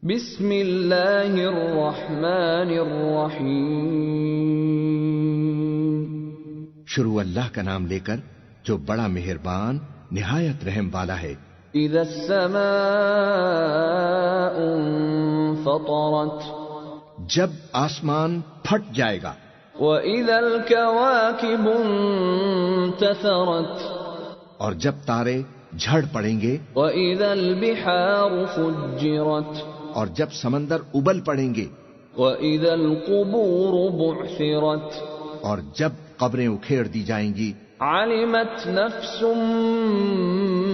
بسم اللہ الرحمن الرحیم۔ شروع اللہ کا نام لے کر جو بڑا مہربان نہایت رحم والا ہے۔ اذا السماء انفطرت، جب آسمان پھٹ جائے گا۔ وَإِذَا الْكَوَاكِبُ انتثرت، اور جب تارے جھڑ پڑیں گے۔ وَإِذَا الْبِحَارُ فُجِّرَتْ، اور جب سمندر ابل پڑیں گے۔ وَإِذَا الْقُبُورُ بُعْثِرَتْ، اور جب قبریں اکھیڑ دی جائیں گی۔ عَلِمَتْ نَفْسٌ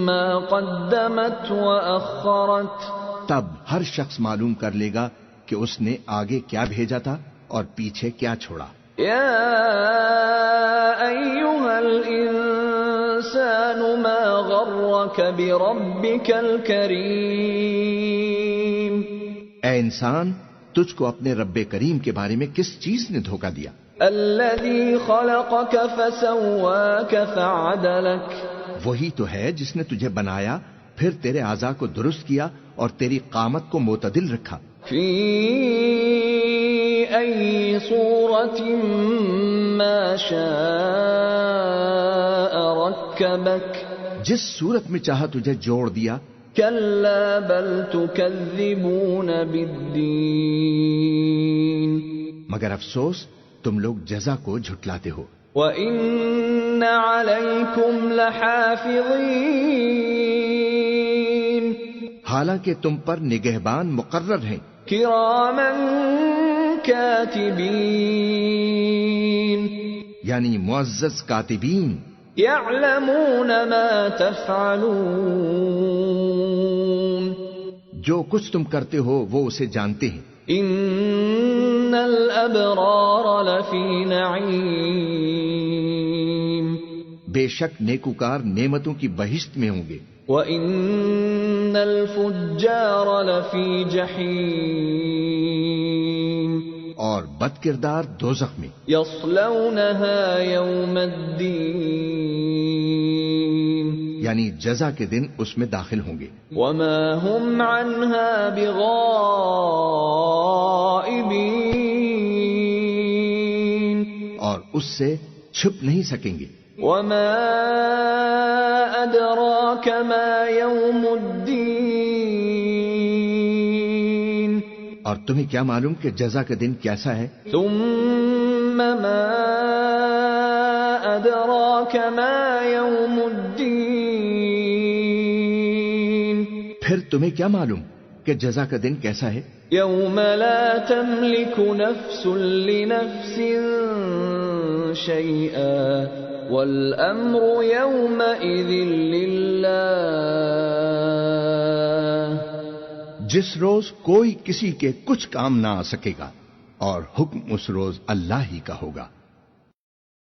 مَّا قَدَّمَتْ وَأَخَّرَتْ، تب ہر شخص معلوم کر لے گا کہ اس نے آگے کیا بھیجا تھا اور پیچھے کیا چھوڑا۔ یا ایھا الانسان ما غرک بربک الکریم، اے انسان، تجھ کو اپنے رب کریم کے بارے میں کس چیز نے دھوکہ دیا؟ الذی خلقک فسواک فعدلک، وہی تو ہے جس نے تجھے بنایا پھر تیرے اعضاء کو درست کیا اور تیری قامت کو معتدل رکھا۔ فی ای صورت ما شاء رکبک، جس صورت میں چاہا تجھے جوڑ دیا۔ کلا بل تکذبون بالدین، مگر افسوس تم لوگ جزا کو جھٹلاتے ہو۔ وَإِنَّ عَلَيْكُمْ لَحَافِظِينَ، حالانکہ تم پر نگہبان مقرر ہیں۔ کِرَامًا کاتبین، یعنی معزز کاتبین۔ یعلمون ما تفعلون، جو کچھ تم کرتے ہو وہ اسے جانتے ہیں۔ ان الابرار لفی نعیم، بے شک نیکوکار نعمتوں کی بہشت میں ہوں گے۔ وَإِنَّ الْفُجَّارَ لَفِي جَحِيمٍ، اور بد کردار دوزخ میں۔ يَصْلَوْنَهَا يَوْمَ الدِّينِ، یعنی جزا کے دن اس میں داخل ہوں گے۔ وَمَا هُمْ عَنْهَا بِغَائِبِينَ، اور اس سے چھپ نہیں سکیں گے۔ وَمَا أَدْرَاكَ مَا يَوْمُ الدِّينِ، اور تمہیں کیا معلوم کہ جزا کا دن کیسا ہے؟ ثُمَّ مَا أَدْرَاكَ مَا يَوْمُ الدِّينِ، پھر تمہیں کیا معلوم کہ جزا کا دن کیسا ہے؟ يَوْمَ لَا تَمْلِكُ نَفْسٌ لِّنَفْسٍ شَيْئًا وَالْأَمْرُ يَوْمَئِذٍ لِلَّهِ، جس روز کوئی کسی کے کچھ کام نہ آ سکے گا اور حکم اس روز اللہ ہی کا ہوگا۔